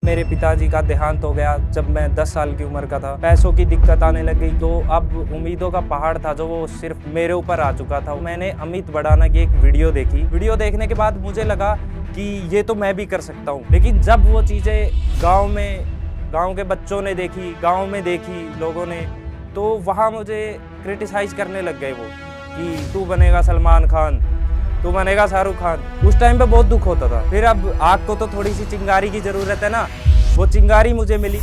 मेरे पिताजी का देहांत हो गया जब मैं 10 साल की उम्र का था। पैसों की दिक्कत आने लग गई, तो अब उम्मीदों का पहाड़ था जो वो सिर्फ मेरे ऊपर आ चुका था। मैंने अमित भड़ाना की एक वीडियो देखी। वीडियो देखने के बाद मुझे लगा कि ये तो मैं भी कर सकता हूँ। लेकिन जब वो चीज़ें गाँव के बच्चों ने देखी, गाँव में देखी लोगों ने, तो वहाँ मुझे क्रिटिसाइज़ करने लग गए वो कि तू बनेगा सलमान खान, तू बनेगा शाहरुख खान। उस टाइम पे बहुत दुख होता था। फिर अब आग को तो थोड़ी सी चिंगारी की जरूरत है ना, वो चिंगारी मुझे मिली।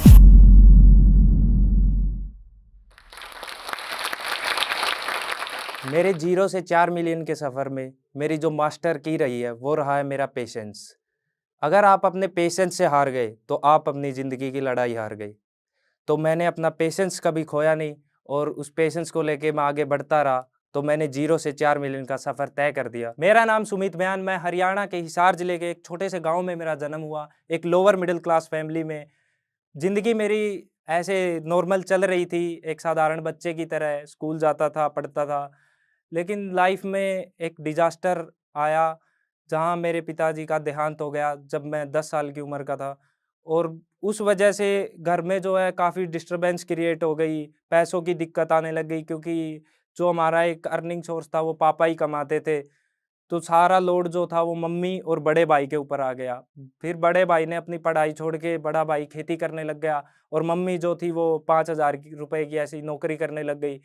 मेरे 0 से 4 मिलियन के सफ़र में मेरी जो मास्टर की रही है वो रहा है मेरा पेशेंस। अगर आप अपने पेशेंस से हार गए तो आप अपनी ज़िंदगी की लड़ाई हार गए। तो मैंने अपना पेशेंस कभी खोया नहीं और उस पेशेंस को लेके मैं आगे बढ़ता रहा। तो मैंने 0 से 4 मिलियन का सफ़र तय कर दिया। मेरा नाम सुमित बयान, मैं हरियाणा के हिसार ज़िले के एक छोटे से गाँव में मेरा जन्म हुआ, एक लोअर मिडिल क्लास फैमिली में। ज़िंदगी मेरी ऐसे नॉर्मल चल रही थी, एक साधारण बच्चे की तरह स्कूल जाता था, पढ़ता था। लेकिन लाइफ़ में एक डिज़ास्टर आया, जहाँ मेरे पिताजी का देहांत हो गया जब मैं 10 साल की उम्र का था। और उस वजह से घर में जो है काफ़ी डिस्टर्बेंस क्रिएट हो गई, पैसों की दिक्कत आने लग गई, क्योंकि जो हमारा एक अर्निंग सोर्स था वो पापा ही कमाते थे। तो सारा लोड जो था वो मम्मी और बड़े भाई के ऊपर आ गया। फिर बड़े भाई ने अपनी पढ़ाई छोड़ के बड़ा भाई खेती करने लग गया और मम्मी जो थी वो 5,000 रुपए की ऐसी नौकरी करने लग गई।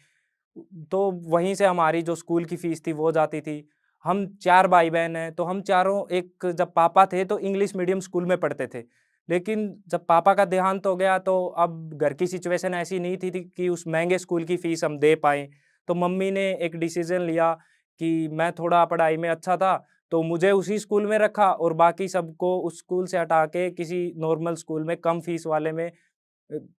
तो वहीं से हमारी जो स्कूल की फ़ीस थी वो जाती थी। हम 4 भाई-बहन हैं, तो हम चारों एक जब पापा थे तो इंग्लिश मीडियम स्कूल में पढ़ते थे। लेकिन जब पापा का देहांत हो गया तो अब घर की सिचुएशन ऐसी नहीं थी कि उस महँगे स्कूल की फ़ीस हम दे पाएँ। तो मम्मी ने एक डिसीज़न लिया कि मैं थोड़ा पढ़ाई में अच्छा था, तो मुझे उसी स्कूल में रखा और बाकी सबको उस स्कूल से हटा के किसी नॉर्मल स्कूल में कम फ़ीस वाले में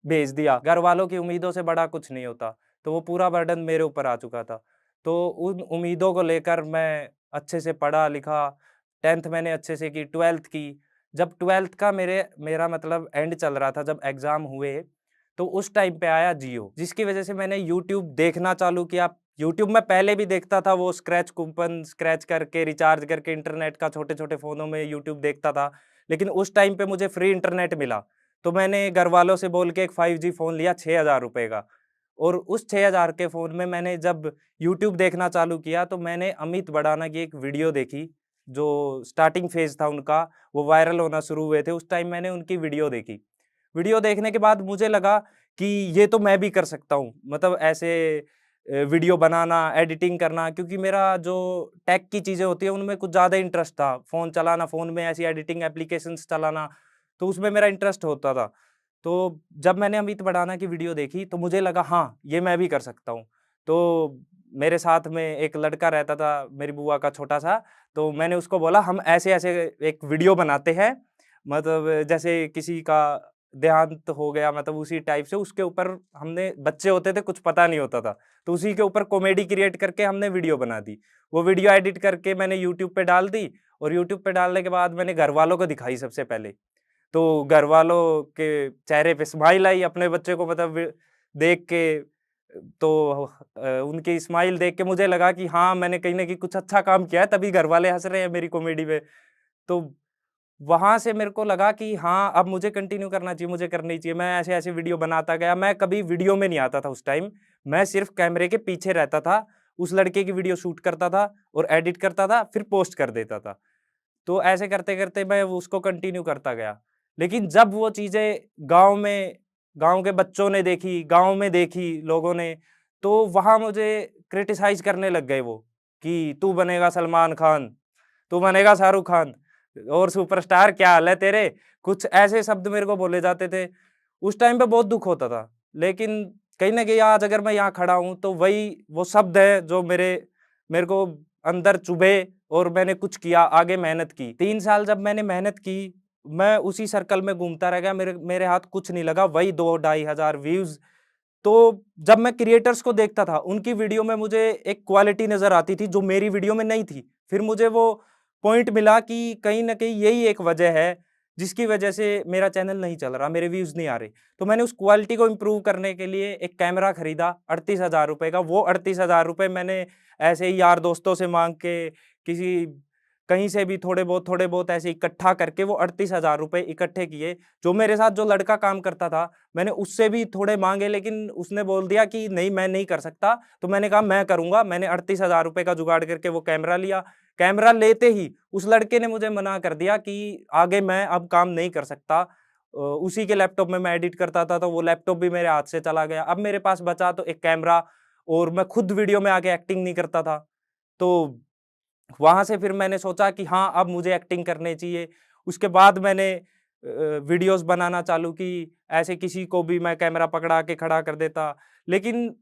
भेज दिया। घरवालों की उम्मीदों से बड़ा कुछ नहीं होता, तो वो पूरा बर्डन मेरे ऊपर आ चुका था। तो उन उम्मीदों को लेकर मैं अच्छे से पढ़ा-लिखा, 10th मैंने अच्छे से की, 12th की। जब 12th का मेरा मतलब एंड चल रहा था, जब एग्ज़ाम हुए, तो उस टाइम पे आया जियो, जिसकी वजह से मैंने यूट्यूब देखना चालू किया। यूट्यूब मैं पहले भी देखता था, वो स्क्रैच कूपन स्क्रैच करके, रिचार्ज करके इंटरनेट का छोटे-छोटे फ़ोनों में यूट्यूब देखता था। लेकिन उस टाइम पे मुझे फ्री इंटरनेट मिला। तो मैंने घरवालों से बोल के एक 5G फ़ोन लिया 6,000 रुपए का, और उस 6,000 के फ़ोन में मैंने जब यूट्यूब देखना चालू किया तो मैंने अमित भड़ाना की एक वीडियो देखी, जो स्टार्टिंग फ़ेज़ था उनका, वो वायरल होना शुरू हुए थे, उस टाइम मैंने उनकी वीडियो देखी। वीडियो देखने के बाद मुझे लगा कि ये तो मैं भी कर सकता हूँ। मतलब ऐसे वीडियो बनाना, एडिटिंग करना, क्योंकि मेरा जो टेक की चीज़ें होती हैं उनमें कुछ ज़्यादा इंटरेस्ट था। फ़ोन चलाना, फ़ोन में ऐसी एडिटिंग एप्लीकेशंस चलाना, तो उसमें मेरा इंटरेस्ट होता था। तो जब मैंने अमित भड़ाना की वीडियो देखी तो मुझे लगा हाँ, ये मैं भी कर सकता हूँ। तो मेरे साथ में एक लड़का रहता था, मेरी बुआ का छोटा-सा, तो मैंने उसको बोला हम ऐसे-ऐसे एक वीडियो बनाते हैं, मतलब जैसे किसी का देहांत हो गया, मतलब उसी टाइप से उसके ऊपर हमने, बच्चे होते थे कुछ पता नहीं होता था, तो उसी के ऊपर कॉमेडी क्रिएट करके हमने वीडियो बना दी। वो वीडियो एडिट करके मैंने यूट्यूब पे डाल दी और यूट्यूब पे डालने के बाद मैंने घरवालों को दिखाई सबसे पहले। तो घरवालों के चेहरे पे स्माइल आई अपने बच्चे को, मतलब देख के। तो उनकी स्माइल देख के मुझे लगा कि हाँ, मैंने कहीं न कहीं कुछ अच्छा काम किया है, तभी घरवाले हँस रहे हैं मेरी कॉमेडी पे। तो वहाँ से मेरे को लगा कि हाँ, अब मुझे कंटिन्यू करना चाहिए, मुझे करनी चाहिए। मैं ऐसे-ऐसे वीडियो बनाता गया। मैं कभी वीडियो में नहीं आता था उस टाइम। मैं सिर्फ़ कैमरे के पीछे रहता था। उस लड़के की वीडियो शूट करता था और एडिट करता था, फिर पोस्ट कर देता था। तो ऐसे करते-करते मैं उसको कंटिन्यू करता गया। लेकिन जब वो चीज़ें गाँव के बच्चों ने देखी, गाँव में देखी लोगों ने, तो वहाँ मुझे क्रिटिसाइज़ करने लग गए वो कि तू बनेगा सलमान खान, तू बनेगा शाहरुख खान और सुपरस्टार, क्या हाल है तेरे? कुछ ऐसे शब्द मेरे को बोले जाते थे। उस टाइम पे बहुत दुःख होता था। लेकिन कहीं न कहीं आज अगर मैं यहाँ खड़ा हूँ तो वही वो शब्द है जो मेरे को अंदर चुभे और मैंने कुछ किया, आगे मेहनत की। 3 साल जब मैंने मेहनत की, मैं उसी सर्कल में घूमता रह गया, मेरे मेरे हाथ कुछ नहीं लगा, वही 2 ढाई हज़ार व्यूज़। तो जब मैं क्रिएटर्स को देखता था, उनकी वीडियो में मुझे एक क्वालिटी नज़र आती थी जो मेरी वीडियो में नहीं थी। फिर मुझे वो पॉइंट मिला कि कहीं न कहीं यही एक वजह है, जिसकी वजह से मेरा चैनल नहीं चल रहा, मेरे व्यूज़ नहीं आ रहे। तो मैंने उस क्वालिटी को इम्प्रूव करने के लिए एक कैमरा खरीदा 38,000 रुपए का। वो 38,000 रुपए मैंने ऐसे ही यार दोस्तों से माँग के, किसी कहीं से भी थोड़े बहुत ऐसे इकट्ठा करके वो 38,000 रुपए इकट्ठे किए। जो मेरे साथ जो लड़का काम करता था, मैंने उससे भी थोड़े माँगे, लेकिन उसने बोल दिया कि नहीं, मैं नहीं कर सकता। तो मैंने कहा मैं करूँगा। मैंने 38,000 रुपए का जुगाड़ करके वो कैमरा लिया। कैमरा लेते ही उस लड़के ने मुझे मना कर दिया कि आगे मैं अब काम नहीं कर सकता। उसी के लैपटॉप में मैं एडिट करता था, तो वो लैपटॉप भी मेरे हाथ से चला गया। अब मेरे पास बचा तो एक कैमरा, और मैं खुद वीडियो में आके एक्टिंग नहीं करता था। तो वहाँ से फिर मैंने सोचा कि हाँ, अब मुझे एक्टिंग करनी चाहिए। उसके बाद मैंने वीडियोज़ बनाना चालू की, ऐसे किसी को भी मैं कैमरा पकड़ा के खड़ा कर देता। लेकिन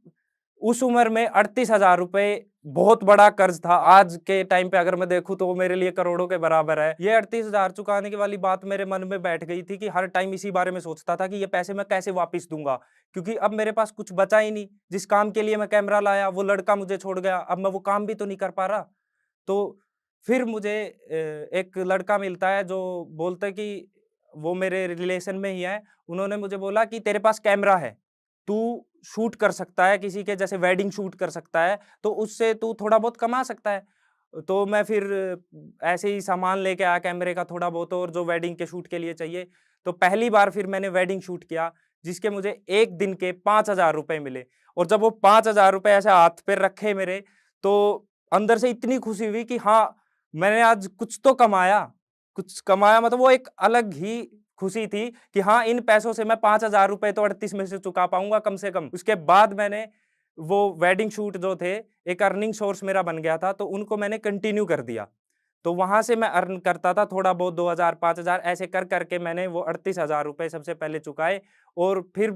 उस उम्र में 38,000 रुपए बहुत बड़ा कर्ज़ था। आज के टाइम पे अगर मैं देखूँ तो वो मेरे लिए करोड़ों के बराबर है। ये 38,000 चुकाने की वाली बात मेरे मन में बैठ गई थी कि हर टाइम इसी बारे में सोचता था कि ये पैसे मैं कैसे वापस दूँगा? क्योंकि अब मेरे पास कुछ बचा ही नहीं। जिस काम के लिए मैं कैमरा लाया, वो लड़का मुझे छोड़ गया। अब मैं वो काम भी तो नहीं कर पा रहा। तो फिर मुझे एक लड़का मिलता है जो बोलता है कि वो मेरे रिलेशन में ही है। उन्होंने मुझे बोला कि तेरे पास कैमरा है, तू शूट कर सकता है, किसी के जैसे वेडिंग शूट कर सकता है, तो उससे तू थोड़ा बहुत कमा सकता है। तो मैं फिर ऐसे ही सामान लेके आया कैमरे का थोड़ा बहुत, और जो वेडिंग के शूट के लिए चाहिए। तो पहली बार फिर मैंने वेडिंग शूट किया, जिसके मुझे 1 दिन के 5,000 रुपए मिले। और जब वो 5,000 रुपए ऐसे हाथ पे रखे मेरे, तो अंदर से इतनी खुशी हुई कि हाँ, मैंने आज कुछ तो कमाया। कुछ कमाया मतलब वो एक अलग ही खुशी थी कि हाँ, इन पैसों से मैं 5,000 रुपए तो 38 में से चुका पाऊँगा कम से कम। उसके बाद मैंने वो वेडिंग शूट जो थे, एक अर्निंग सोर्स मेरा बन गया था, तो उनको मैंने कंटिन्यू कर दिया। तो वहाँ से मैं अर्न करता था थोड़ा बहुत 2,000, 5,000 ऐसे कर के मैंने वो 38,000 रुपए सबसे पहले चुकाए, और फिर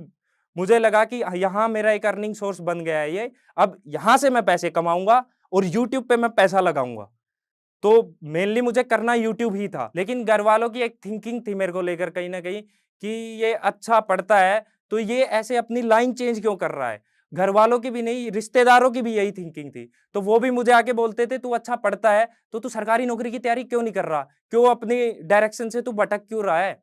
मुझे लगा कि यहाँ मेरा एक अर्निंग सोर्स बन गया है ये। अब यहाँ से मैं पैसे कमाऊँगा और यूट्यूब पे मैं पैसा लगाऊँगा। तो मेनली मुझे करना यूट्यूब ही था। लेकिन घरवालों की एक थिंकिंग थी मेरे को लेकर कहीं न कहीं कि ये अच्छा पढ़ता है, तो ये ऐसे अपनी लाइन चेंज क्यों कर रहा है? घरवालों की भी नहीं, रिश्तेदारों की भी यही थिंकिंग थी। तो वो भी मुझे आके बोलते थे, "तू अच्छा पढ़ता है, तो तू सरकारी नौकरी की तैयारी क्यों नहीं कर रहा? क्यों अपनी डायरेक्शन से तू भटक क्यों रहा है?"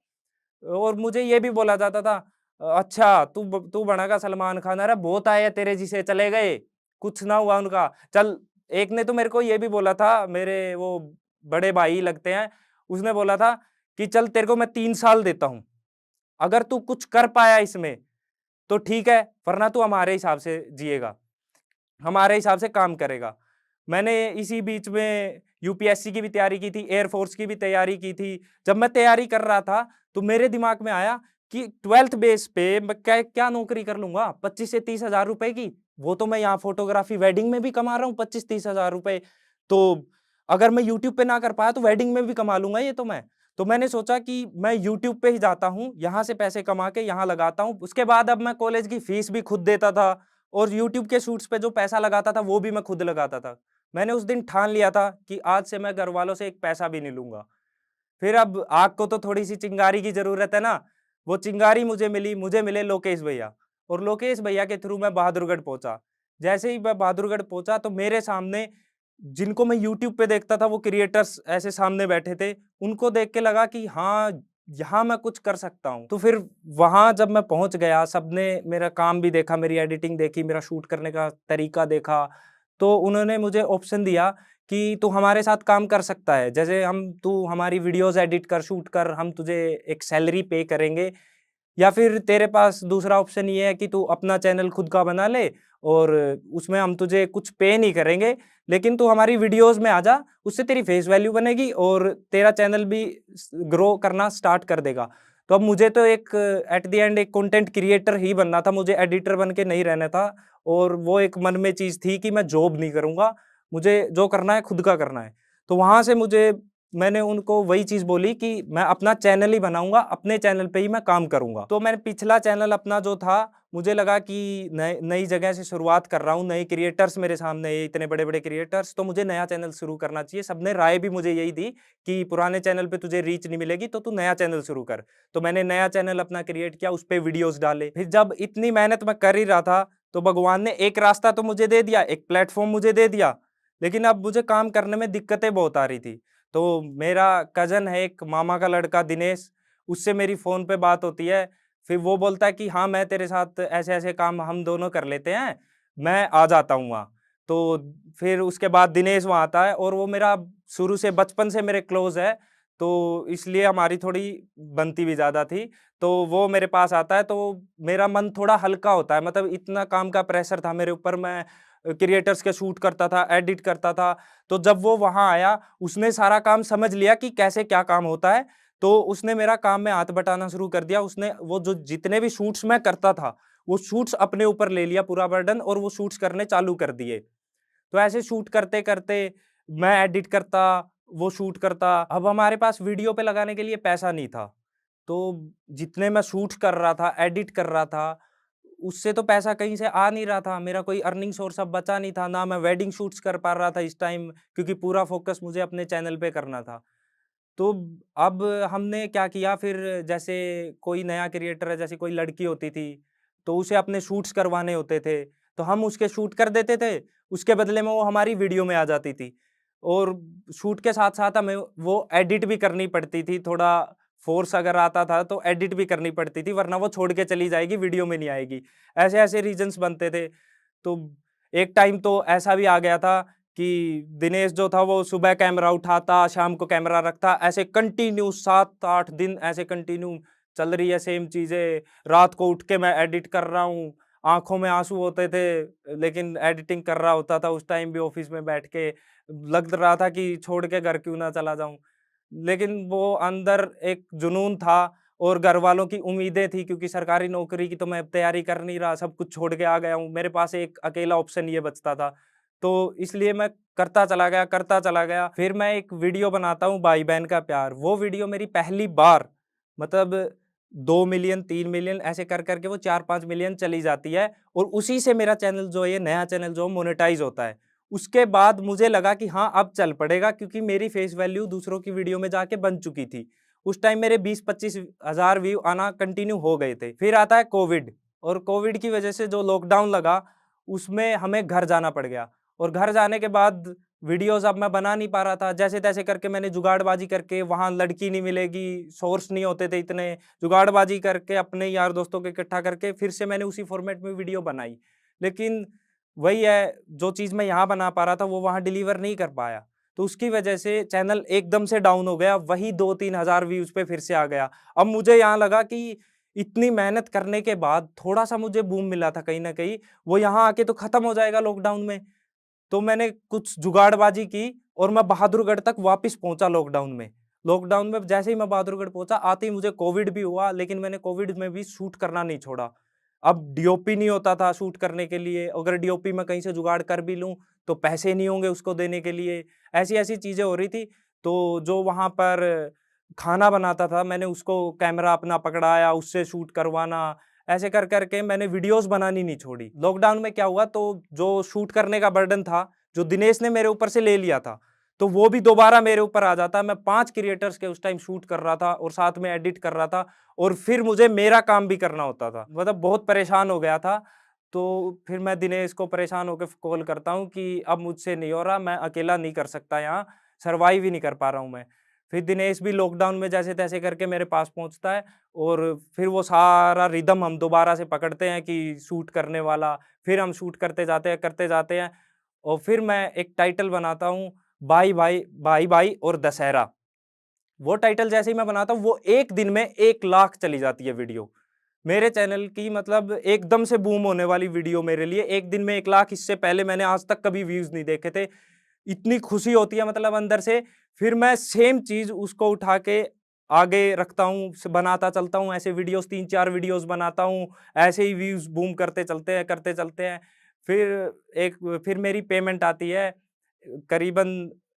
और मुझे ये भी बोला जाता था, "अच्छा, तू बनेगा सलमान खान, अरे बहुत आए हैं तेरे जिसे चले गए, कुछ ना हुआ उनका। चल।" एक ने तो मेरे को ये भी बोला था, मेरे वो बड़े भाई लगते हैं, उसने बोला था कि चल तेरे को मैं 3 साल देता हूँ, अगर तू कुछ कर पाया इसमें तो ठीक है, वरना तू हमारे हिसाब से जिएगा, हमारे हिसाब से काम करेगा। मैंने इसी बीच में यूपीएससी की भी तैयारी की थी, एयर फोर्स की भी तैयारी की थी। जब मैं तैयारी कर रहा था, तो मेरे दिमाग में आया कि 12th बेस पे मैं क्या क्या नौकरी कर लूँगा 25 से 30 हज़ार रुपए की। वो तो मैं यहाँ फ़ोटोग्राफ़ी वेडिंग में भी कमा रहा हूँ 25-30 हज़ार रुपए। तो अगर मैं यूट्यूब पे ना कर पाया तो वेडिंग में भी कमा लूँगा ये तो मैं। तो मैंने सोचा कि मैं यूट्यूब पे ही जाता हूँ, यहाँ से पैसे कमा के यहाँ लगाता हूँ। उसके बाद अब मैं कॉलेज की फीस भी खुद देता था, और यूट्यूब के शूट्स पे जो पैसा लगाता था, वो भी मैं खुद लगाता था। मैंने उस दिन ठान लिया था कि आज से मैं घरवालों से एक पैसा भी नहीं लूँगा। फिर अब आग को तो थोड़ी-सी चिंगारी की ज़रूरत है ना, वो चिंगारी मुझे मिली, मुझे मिले लोकेश भैया, और लोकेश भैया के थ्रू मैं बहादुरगढ़ पहुँचा। जैसे ही मैं बहादुरगढ़ पहुँचा तो मेरे सामने जिनको मैं यूट्यूब पे देखता था वो क्रिएटर्स ऐसे सामने बैठे थे, उनको देख के लगा कि हाँ, यहाँ मैं कुछ कर सकता हूँ। तो फिर वहाँ जब मैं पहुँच गया, सबने मेरा काम भी देखा, मेरी एडिटिंग देखी, मेरा शूट करने का तरीका देखा, तो उन्होंने मुझे ऑप्शन दिया कि तू हमारे साथ काम कर सकता है। जैसे तू हमारी वीडियोज़ एडिट कर, शूट कर, हम तुझे एक सैलरी पे करेंगे, या फिर तेरे पास दूसरा ऑप्शन ये है कि तू अपना चैनल खुद का बना ले, और उसमें हम तुझे कुछ पे नहीं करेंगे, लेकिन तू हमारी वीडियोज़ में आ जा, उससे तेरी फेस वैल्यू बनेगी और तेरा चैनल भी ग्रो करना स्टार्ट कर देगा। तो अब मुझे तो एक एट द एंड एक कंटेंट क्रिएटर ही बनना था, मुझे एडिटर बन के नहीं रहना था, और वो एक मन में चीज़ थी कि मैं जॉब नहीं करूँगा, मुझे जो करना है खुद का करना है। तो वहाँ से मैंने उनको वही चीज़ बोली कि मैं अपना चैनल ही बनाऊँगा, अपने चैनल पे ही मैं काम करूँगा। तो मैंने पिछला चैनल अपना जो था, मुझे लगा कि नए नई जगह से शुरुआत कर रहा हूँ, नए क्रिएटर्स मेरे सामने है, इतने बड़े-बड़े क्रिएटर्स, तो मुझे नया चैनल शुरू करना चाहिए। सबने राय भी मुझे यही दी कि पुराने चैनल पे तुझे रीच नहीं मिलेगी, तो तू नया चैनल शुरू कर। तो मैंने नया चैनल अपना क्रिएट किया, उस पे वीडियोज़ डाले। फिर जब इतनी मेहनत मैं कर ही रहा था, तो भगवान ने एक रास्ता तो मुझे दे दिया, एक प्लेटफ़ॉर्म मुझे दे दिया, लेकिन अब मुझे काम करने में दिक्कतें बहुत आ रही थी। तो मेरा कज़न है एक मामा का लड़का दिनेश, उससे मेरी फ़ोन पे बात होती है। फिर वो बोलता है कि हाँ, मैं तेरे साथ ऐसे-ऐसे काम हम दोनों कर लेते हैं, मैं आ जाता हूँ वहाँ। तो फिर उसके बाद दिनेश वहाँ आता है और वो मेरा शुरू से बचपन से मेरे क्लोज़ है, तो इसलिए हमारी थोड़ी बनती भी ज़्यादा थी। तो वो मेरे पास आता है, तो मेरा मन थोड़ा हल्का होता है, मतलब इतना काम का प्रेशर था मेरे ऊपर, मैं क्रिएटर्स के शूट करता था, एडिट करता था। तो जब वो वहाँ आया, उसने सारा काम समझ लिया कि कैसे क्या काम होता है, तो उसने मेरा काम में हाथ बटाना शुरू कर दिया। उसने वो जो जितने भी शूट्स मैं करता था, वो शूट्स अपने ऊपर ले लिया पूरा बर्डन और वो शूट्स करने चालू कर दिए। तो ऐसे शूट करते-करते मैं एडिट करता, वो शूट करता। अब हमारे पास वीडियो पे लगाने के लिए पैसा नहीं था। तो जितने मैं शूट्स कर रहा था, एडिट कर रहा था, उससे तो पैसा कहीं से आ नहीं रहा था। मेरा कोई अर्निंग सोर्स अब बचा नहीं था। ना मैं वेडिंग शूट्स कर पा रहा था इस टाइम, क्योंकि पूरा फ़ोकस मुझे अपने चैनल पे करना था। तो अब हमने क्या किया फिर, जैसे कोई नया क्रिएटर है, जैसे कोई लड़की होती थी, तो उसे अपने शूट्स करवाने होते थे, तो हम उसके शूट कर देते थे, उसके बदले में वो हमारी वीडियो में आ जाती थी। और शूट के साथ-साथ हमें वो एडिट भी करनी पड़ती थी, थोड़ा फ़ोर्स अगर आता था तो एडिट भी करनी पड़ती थी, वरना वो छोड़ के चली जाएगी, वीडियो में नहीं आएगी। ऐसे-ऐसे रीज़न्स बनते थे। तो एक टाइम तो ऐसा भी आ गया था कि दिनेश जो था वो सुबह कैमरा उठाता, शाम को कैमरा रखता, ऐसे कंटिन्यू 7-8 दिन ऐसे कंटिन्यू चल रही है सेम चीज़ें। रात को उठ के मैं एडिट कर रहा हूँ, आँखों में आँसू होते थे, लेकिन एडिटिंग कर रहा होता था उस टाइम भी ऑफ़िस में बैठ के। लग रहा था कि छोड़ के घर क्यों ना चला जाऊँ। लेकिन वो अंदर एक जुनून था और घरवालों की उम्मीदें थी, क्योंकि सरकारी नौकरी की तो मैं तैयारी कर नहीं रहा, सब कुछ छोड़ के आ गया हूँ। मेरे पास एक अकेला ऑप्शन ये बचता था। तो इसलिए मैं करता चला गया, करता चला गया। फिर मैं एक वीडियो बनाता हूँ भाई-बहन का प्यार। वो वीडियो मेरी पहली बार, मतलब 2 मिलियन, 3 मिलियन ऐसे कर के वो 4-5 मिलियन चली जाती है और उसी से मेरा चैनल जो है, ये नया चैनल जो मोनेटाइज़ होता है। उसके बाद मुझे लगा कि हाँ, अब चल पड़ेगा, क्योंकि मेरी फेस वैल्यू दूसरों की वीडियो में जाके बन चुकी थी। उस टाइम मेरे 20-25 हज़ार व्यू आना कंटिन्यू हो गए थे। फिर आता है कोविड, और कोविड की वजह से जो लॉकडाउन लगा, उसमें हमें घर जाना पड़ गया। और घर जाने के बाद वीडियोज़ अब मैं बना नहीं पा रहा था। जैसे-तैसे करके मैंने जुगाड़बाजी करके, वहाँ लड़की नहीं मिलेगी, सोर्स नहीं होते थे इतने, जुगाड़बाजी करके अपने यार दोस्तों को इकट्ठा करके फिर से मैंने उसी फ़ॉर्मेट में वीडियो बनाई। लेकिन वही है, जो चीज़ मैं यहाँ बना पा रहा था वो वहाँ डिलीवर नहीं कर पाया। तो उसकी वजह से चैनल एकदम से डाउन हो गया, वही 2-3 हज़ार व्यूज़ पे फिर से आ गया। अब मुझे यहाँ लगा कि इतनी मेहनत करने के बाद थोड़ा-सा मुझे बूम मिला था कहीं न कहीं, वो यहाँ आके तो खत्म हो जाएगा लॉकडाउन में। तो मैंने कुछ जुगाड़बाजी की और मैं बहादुरगढ़ तक वापस पहुँचा लॉकडाउन में। लॉकडाउन में जैसे ही मैं बहादुरगढ़ पहुँचा, आते ही मुझे कोविड भी हुआ, लेकिन मैंने कोविड में भी शूट करना नहीं छोड़ा। अब डीओपी नहीं होता था शूट करने के लिए, अगर डीओपी मैं कहीं से जुगाड़ कर भी लूँ, तो पैसे नहीं होंगे उसको देने के लिए। ऐसी-ऐसी चीज़ें हो रही थी, तो जो वहाँ पर खाना बनाता था, मैंने उसको कैमरा अपना पकड़ाया, उससे शूट करवाना, ऐसे कर के मैंने वीडियोज़ बनानी नहीं छोड़ी। लॉकडाउन में क्या हुआ, तो जो शूट करने का बर्डन था, जो दिनेश ने मेरे ऊपर से ले लिया था, तो वो भी दोबारा मेरे ऊपर आ जाता। मैं 5 क्रिएटर्स के उस टाइम शूट कर रहा था और साथ में एडिट कर रहा था, और फिर मुझे मेरा काम भी करना होता था। मतलब बहुत परेशान हो गया था। तो फिर मैं दिनेश को परेशान होके कॉल करता हूँ कि अब मुझसे नहीं हो रहा, मैं अकेला नहीं कर सकता यहाँ, सर्वाइव ही नहीं कर पा रहा हूँ मैं। फिर दिनेश भी लॉकडाउन में जैसे-तैसे करके मेरे पास पहुँचता है, और फिर वो सारा रिदम हम दोबारा से पकड़ते हैं कि शूट करने वाला, फिर हम शूट करते जाते हैं, और फिर मैं एक टाइटल बनाता हूँ, भाई-भाई और दशहरा। वो टाइटल जैसे ही मैं बनाता हूँ, वो एक दिन में 1 लाख चली जाती है वीडियो। मेरे चैनल की मतलब एकदम से बूम होने वाली वीडियो मेरे लिए, एक दिन में 1 लाख, इससे पहले मैंने आज तक कभी व्यूज़ नहीं देखे थे। इतनी खुशी होती है मतलब अंदर से, फिर मैं सेम चीज़ उसको उठा के आगे रखता हूँ, बनाता चलता हूँ, ऐसे वीडियोज़ 3-4 वीडियोज़ बनाता हूँ, ऐसे ही व्यूज़ बूम करते चलते हैं। फिर मेरी पेमेंट आती है, करीबन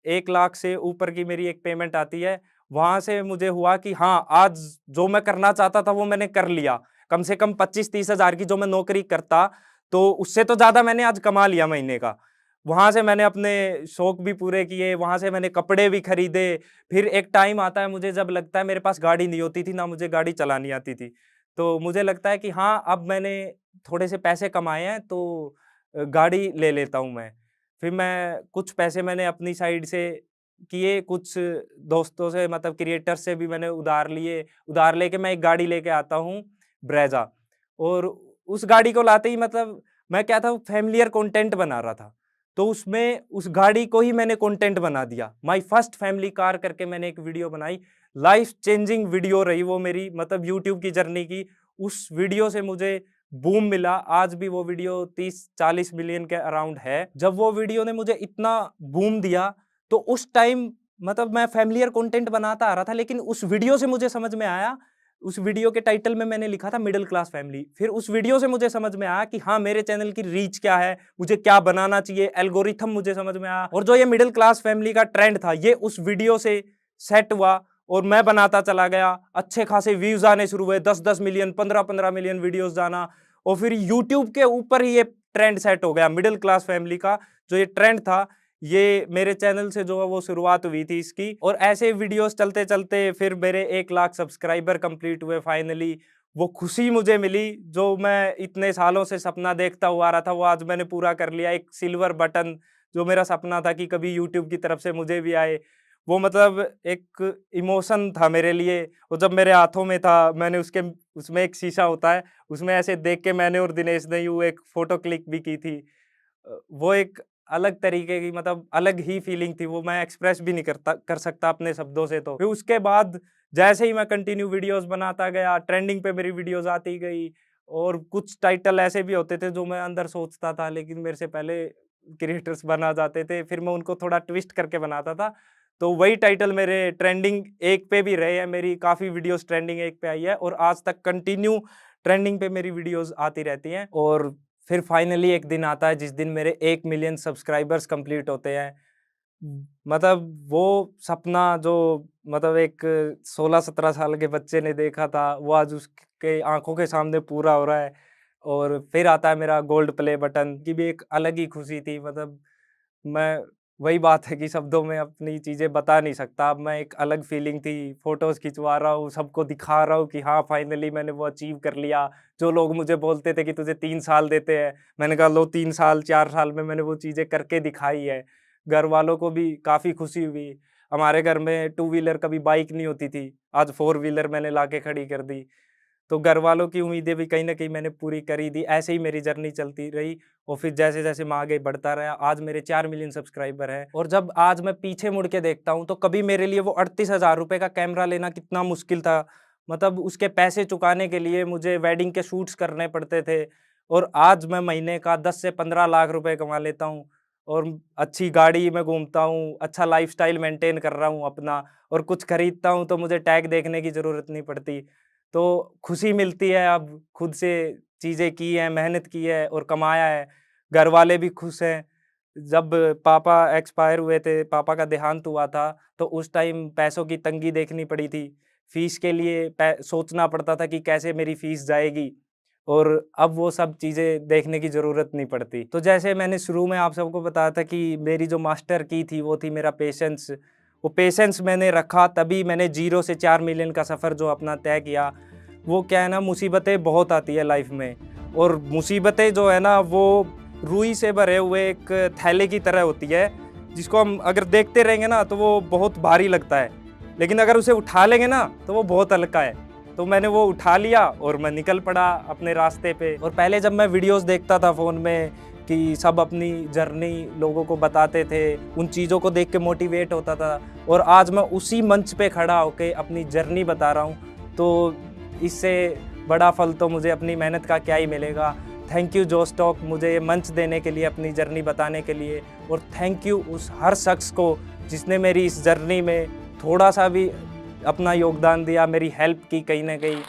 1 लाख से ऊपर की मेरी एक पेमेंट आती है। वहाँ से मुझे हुआ कि हाँ, आज जो मैं करना चाहता था वो मैंने कर लिया। कम से कम 25-30 हज़ार की जो मैं नौकरी करता, तो उससे तो ज़्यादा मैंने आज कमा लिया महीने का। वहाँ से मैंने अपने शौक भी पूरे किए, वहाँ से मैंने कपड़े भी खरीदे। फिर एक टाइम आता है मुझे जब लगता है, मेरे पास गाड़ी नहीं होती थी, ना मुझे गाड़ी चलानी आती थी। तो मुझे लगता है कि हाँ, अब मैंने थोड़े से पैसे कमाए हैं, तो गाड़ी ले लेता हूँ मैं। फिर मैं कुछ पैसे मैंने अपनी साइड से किए, कुछ दोस्तों से मतलब क्रिएटर्स से भी मैंने उधार लिए। उधार लेके मैं एक गाड़ी लेके आता हूँ, ब्रेज़ा, और उस गाड़ी को लाते ही मतलब मैं क्या था, फ़ैमिलियर कंटेंट बना रहा था। तो उसमें उस गाड़ी को ही मैंने कंटेंट बना दिया। माय फर्स्ट फैमिली कार करके मैंने एक वीडियो बनाई, लाइफ चेंजिंग वीडियो रही वो मेरी, मतलब यूट्यूब की जर्नी की। उस वीडियो से मुझे बूम मिला, आज भी वो वीडियो 30-40 मिलियन के अराउंड है। जब वो वीडियो ने मुझे इतना बूम दिया, तो उस टाइम मतलब मैं फैमिलियर कंटेंट बनाता आ रहा था, लेकिन उस वीडियो से मुझे समझ में आया, उस वीडियो के टाइटल में मैंने लिखा था मिडिल क्लास फैमिली। फिर उस वीडियो से मुझे समझ में आया कि हाँ, मेरे चैनल की रीच क्या है, मुझे क्या बनाना चाहिए, एल्गोरिथम मुझे समझ में आया। और जो ये मिडिल क्लास फैमिली का ट्रेंड था, ये उस वीडियो से सेट हुआ और मैं बनाता चला गया। अच्छे खासे व्यूज आने शुरू हुए, 10-10 मिलियन, 15-15 मिलियन वीडियोस जाना, और फिर यूट्यूब के ऊपर ही ये ट्रेंड सेट हो गया। मिडिल क्लास फैमिली का जो ये ट्रेंड था, ये मेरे चैनल से जो है वो शुरुआत हुई थी इसकी। और ऐसे वीडियोस चलते चलते फिर मेरे 1 लाख सब्सक्राइबर कंप्लीट हुए फाइनली। वो खुशी मुझे मिली जो मैं इतने सालों से सपना देखता हुआ आ रहा था, वो आज मैंने पूरा कर लिया। एक सिल्वर बटन जो मेरा सपना था कि कभी यूट्यूब की तरफ से मुझे भी आए, वो मतलब एक इमोशन था मेरे लिए। वो जब मेरे हाथों में था, मैंने उसमें एक शीशा होता है, उसमें ऐसे देख के मैंने और दिनेश ने यूँ एक फोटो क्लिक भी की थी। वो एक अलग तरीके की, मतलब अलग ही फीलिंग थी, वो मैं एक्सप्रेस भी नहीं कर सकता अपने शब्दों से। तो फिर उसके बाद जैसे ही मैं कंटिन्यू वीडियोस बनाता गया, ट्रेंडिंग पे मेरी वीडियोस आती गई। और कुछ टाइटल ऐसे भी होते थे जो मैं अंदर सोचता था, लेकिन मेरे से पहले क्रिएटर्स बना जाते थे, फिर मैं उनको थोड़ा ट्विस्ट करके बनाता था। तो वही टाइटल मेरे ट्रेंडिंग 1 पे भी रहे हैं, मेरी काफ़ी वीडियोस ट्रेंडिंग 1 पे आई है, और आज तक कंटिन्यू ट्रेंडिंग पे मेरी वीडियोस आती रहती हैं। और फिर फाइनली एक दिन आता है जिस दिन मेरे 1 मिलियन सब्सक्राइबर्स कंप्लीट होते हैं। मतलब वो सपना जो मतलब एक 16-17 साल के बच्चे ने देखा था, वो आज उसके आँखों के सामने पूरा हो रहा है। और फिर आता है मेरा गोल्ड प्ले बटन की भी एक अलग ही खुशी थी। मतलब मैं वही बात है कि शब्दों में अपनी चीज़ें बता नहीं सकता। अब मैं एक अलग फीलिंग थी, फ़ोटोज़ खिंचवा रहा हूँ, सबको दिखा रहा हूँ कि हाँ, फाइनली मैंने वो अचीव कर लिया। जो लोग मुझे बोलते थे कि तुझे 3 साल देते हैं, मैंने कहा लो 3 साल, 4 साल में मैंने वो चीज़ें करके दिखाई है। घर वालों को भी काफ़ी खुशी हुई। हमारे घर में 2 व्हीलर कभी बाइक नहीं होती थी, आज 4 व्हीलर मैंने लाके खड़ी कर दी। तो घर वालों की उम्मीदें भी कहीं न कहीं मैंने पूरी कर ही दी। ऐसे ही मेरी जर्नी चलती रही, और फिर जैसे-जैसे मैं आगे बढ़ता रहा, आज मेरे 4 मिलियन सब्सक्राइबर हैं। और जब आज मैं पीछे मुड़ के देखता हूँ, तो कभी मेरे लिए वो 38,000 रुपए का कैमरा लेना कितना मुश्किल था। मतलब उसके पैसे चुकाने के लिए मुझे वेडिंग के शूट्स करने पड़ते थे, और आज मैं महीने का 10 से 15 लाख रुपए कमा लेता हूँ, और अच्छी गाड़ी में घूमता हूँ, अच्छा लाइफ़स्टाइल मेंटेन कर रहा हूँ अपना, और कुछ खरीदता हूँ तो मुझे टैग देखने की ज़रूरत नहीं पड़ती। तो खुशी मिलती है, अब खुद से चीज़ें की हैं, मेहनत की है और कमाया है। घर वाले भी खुश हैं। जब पापा एक्सपायर हुए थे, पापा का देहांत हुआ था, तो उस टाइम पैसों की तंगी देखनी पड़ी थी। फ़ीस के लिए सोचना पड़ता था कि कैसे मेरी फ़ीस जाएगी, और अब वो सब चीज़ें देखने की ज़रूरत नहीं पड़ती। तो जैसे मैंने शुरू में आप सबको बताया था कि मेरी जो मास्टर की थी, वो थी मेरा पेशेंस। वो पेशेंस मैंने रखा, तभी मैंने 0 से 4 मिलियन का सफ़र जो अपना तय किया। वो क्या है ना, मुसीबतें बहुत आती है लाइफ में, और मुसीबतें जो है ना, वो रुई से भरे हुए एक थैले की तरह होती है, जिसको हम अगर देखते रहेंगे ना तो वो बहुत भारी लगता है, लेकिन अगर उसे उठा लेंगे ना तो वो बहुत हल्का है। तो मैंने वो उठा लिया और मैं निकल पड़ा अपने रास्ते पे। और पहले जब मैं वीडियोस देखता था फ़ोन में कि सब अपनी जर्नी लोगों को बताते थे, उन चीज़ों को देख के मोटिवेट होता था, और आज मैं उसी मंच पे खड़ा होके अपनी जर्नी बता रहा हूँ, तो इससे बड़ा फल तो मुझे अपनी मेहनत का क्या ही मिलेगा। थैंक यू जोश टॉक, मुझे ये मंच देने के लिए, अपनी जर्नी बताने के लिए, और थैंक यू उस हर शख्स को जिसने मेरी इस जर्नी में थोड़ा सा भी अपना योगदान दिया, मेरी हेल्प की कहीं न कहीं।